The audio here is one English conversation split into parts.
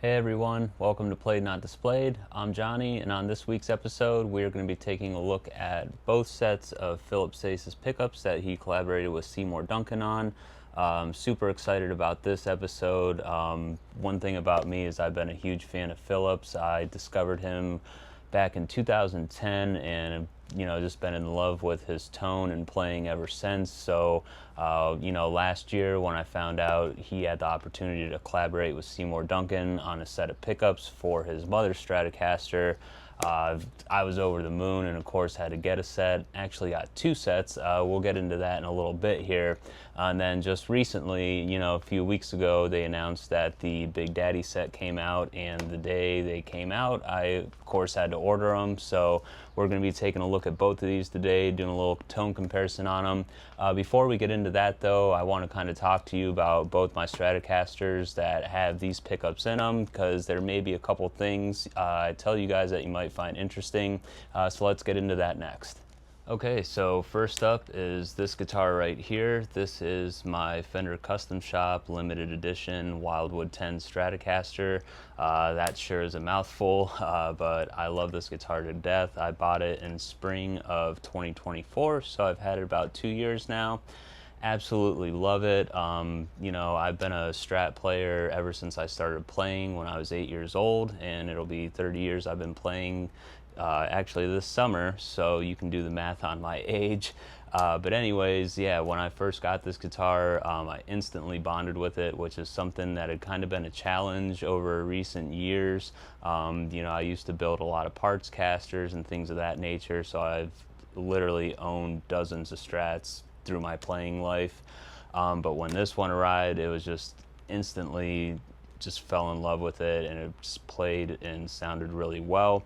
Hey everyone, welcome to Played Not Displayed. I'm Johnny, and on this week's episode, we're going to be taking a look at both sets of Philip Sayce's pickups that he collaborated with Seymour Duncan on. Super excited about this episode. One thing about me is I've been a huge fan of Philip's. I discovered him back in 2010 and just been in love with his tone and playing ever since. So last year when I found out he had the opportunity to collaborate with Seymour Duncan on a set of pickups for his mother's Stratocaster, I was over the moon, and of course had to get a set. Actually got two sets. We'll get into that in a little bit here. And then just recently, a few weeks ago, they announced that the Big Daddy set came out, and the day they came out, I of course had to order them. So we're going to be taking a look at both of these today, doing a little tone comparison on them. Before we get into that though, I want to kind of talk to you about both my Stratocasters that have these pickups in them, because there may be a couple things I tell you guys that you might find interesting. So let's get into that next. Okay, so first up is this guitar right here. This is my Fender Custom Shop limited edition Wildwood 10 Stratocaster. That sure is a mouthful, but I love this guitar to death. I bought it in spring of 2024, so I've had it about 2 years now. Absolutely love it. I've been a Strat player ever since I started playing when I was 8 years old, and it'll be 30 years I've been playing actually this summer, so you can do the math on my age. But anyways, yeah, when I first got this guitar, I instantly bonded with it, which is something that had kind of been a challenge over recent years. I used to build a lot of parts casters and things of that nature, so I've literally owned dozens of Strats through my playing life. But when this one arrived, it was just instantly just fell in love with it, and it just played and sounded really well.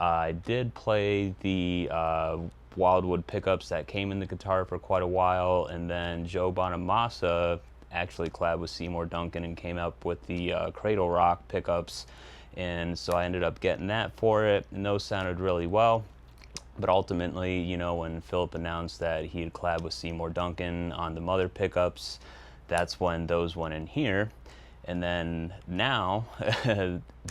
I did play the Wildwood pickups that came in the guitar for quite a while, and then Joe Bonamassa actually collabed with Seymour Duncan and came up with the Cradle Rock pickups, and so I ended up getting that for it, and those sounded really well. But ultimately, when Philip announced that he had collabed with Seymour Duncan on the mother pickups, that's when those went in here. And then now,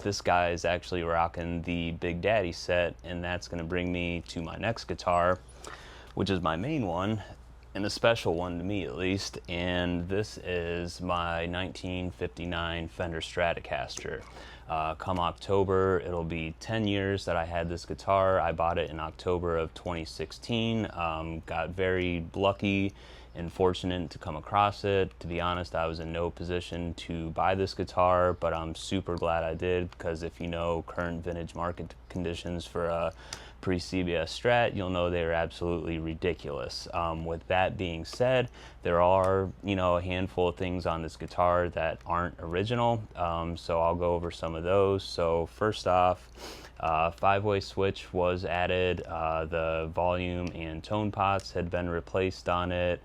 this guy is actually rocking the Big Daddy set, and that's going to bring me to my next guitar, which is my main one, and a special one to me at least, and this is my 1959 Fender Stratocaster. Come October, it'll be 10 years that I had this guitar. I bought it in October of 2016. Got very lucky and fortunate to come across it. To be honest, I was in no position to buy this guitar, but I'm super glad I did, because if you know current vintage market conditions for a pre-CBS Strat, you'll know they are absolutely ridiculous. With that being said, there are a handful of things on this guitar that aren't original, so I'll go over some of those. So first off, 5-way switch was added. The volume and tone pots had been replaced on it.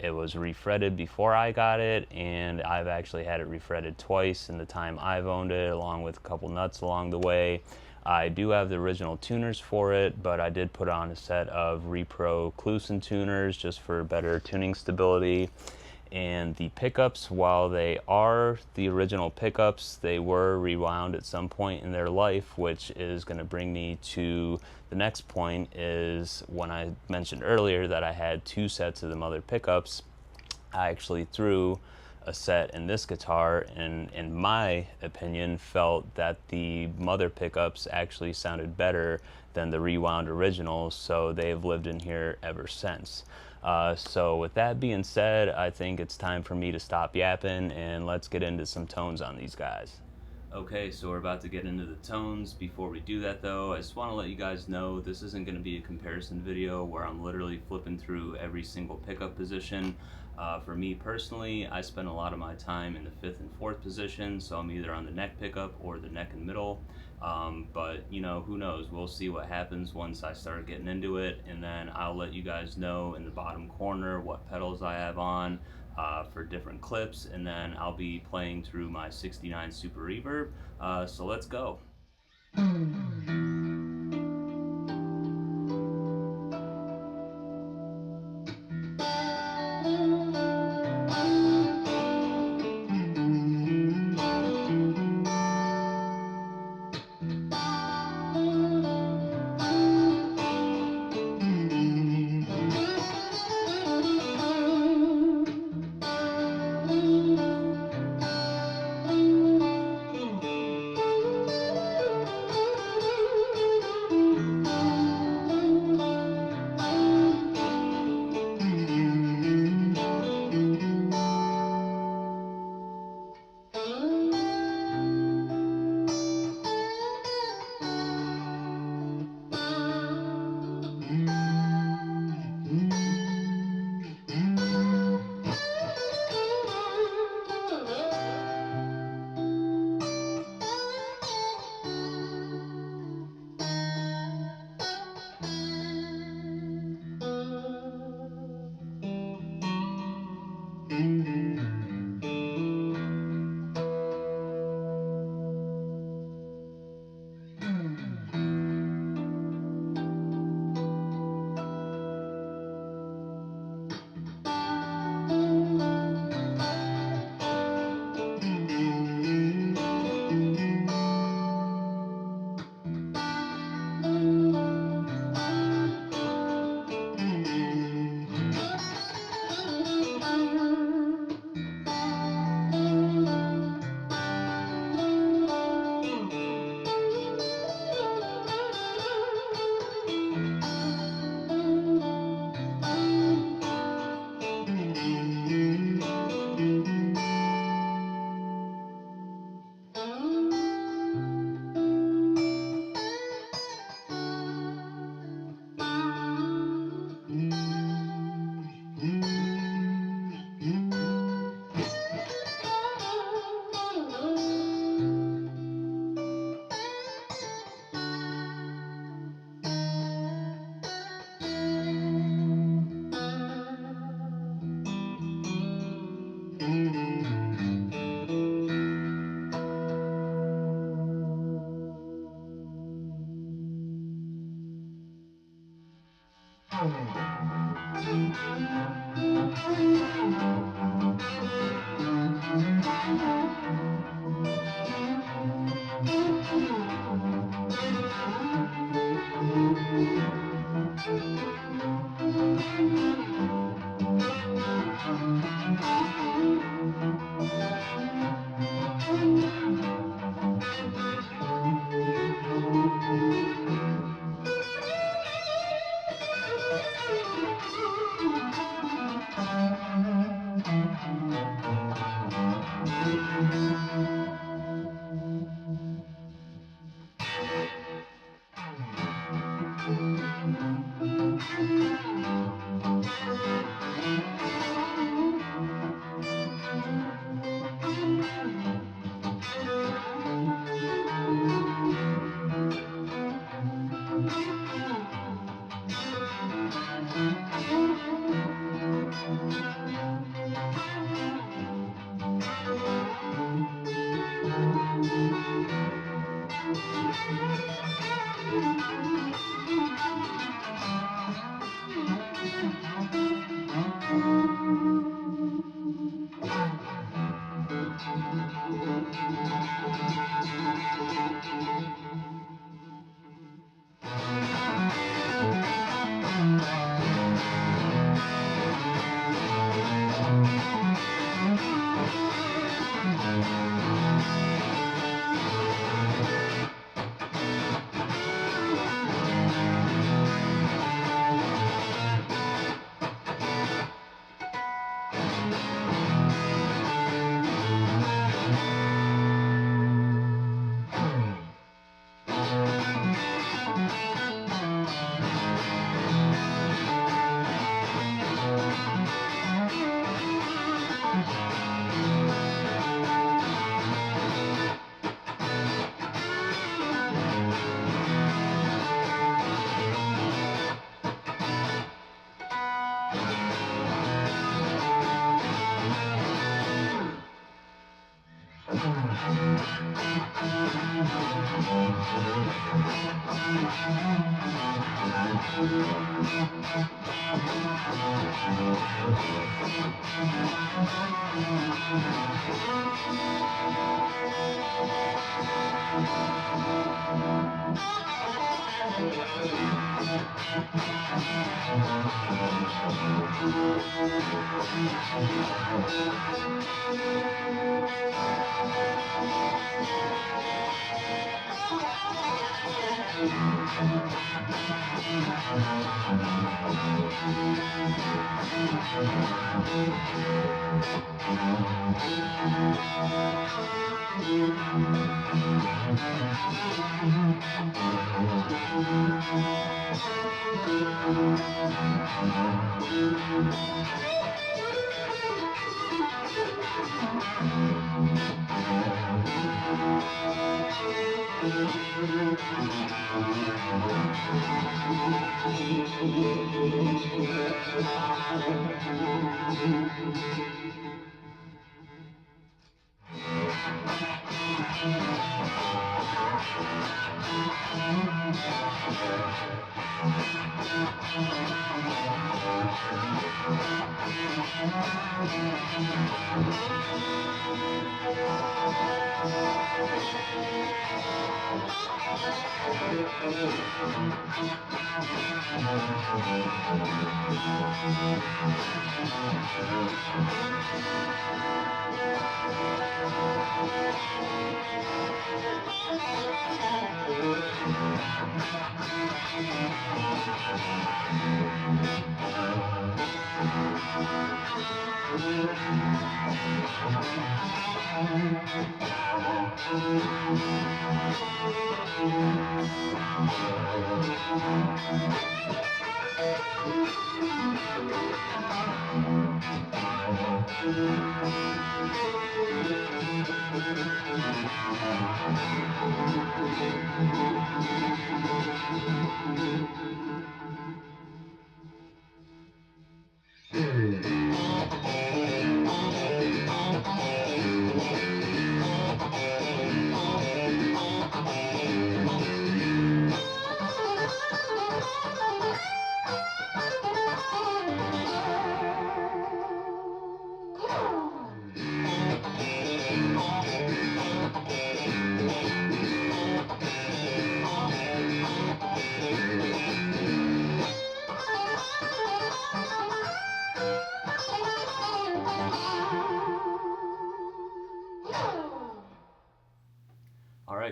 It was refretted before I got it, and I've actually had it refretted twice in the time I've owned it, along with a couple nuts along the way. I do have the original tuners for it, but I did put on a set of Repro Kluson tuners just for better tuning stability. And the pickups, while they are the original pickups, they were rewound at some point in their life, which is going to bring me to the next point. Is when I mentioned earlier that I had two sets of the mother pickups, I actually threw a set in this guitar, and in my opinion felt that the mother pickups actually sounded better than the rewound originals, so they've lived in here ever since. So with that being said, I think it's time for me to stop yapping, and let's get into some tones on these guys. Okay, so we're about to get into the tones. Before we do that though, I just want to let you guys know this isn't going to be a comparison video where I'm literally flipping through every single pickup position. For me personally, I spend a lot of my time in the 5th and 4th position, so I'm either on the neck pickup or the neck and middle. But who knows, we'll see what happens once I start getting into it, and then I'll let you guys know in the bottom corner what pedals I have on for different clips, and then I'll be playing through my 69 Super Reverb. So let's go.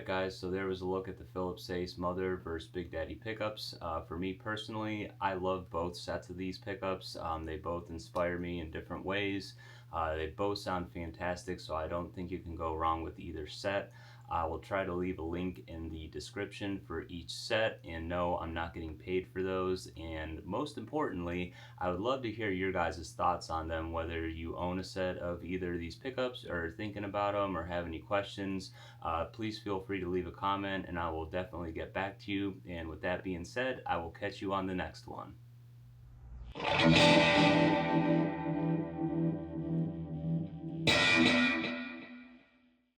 guys, so there was a look at the Philip Sayce Mother versus Big Daddy pickups. For me personally, I love both sets of these pickups. They both inspire me in different ways. They both sound fantastic, so I don't think you can go wrong with either set. I will try to leave a link in the description for each set, and no, I'm not getting paid for those. And most importantly, I would love to hear your guys' thoughts on them, whether you own a set of either of these pickups or are thinking about them or have any questions. Please feel free to leave a comment and I will definitely get back to you. And with that being said, I will catch you on the next one.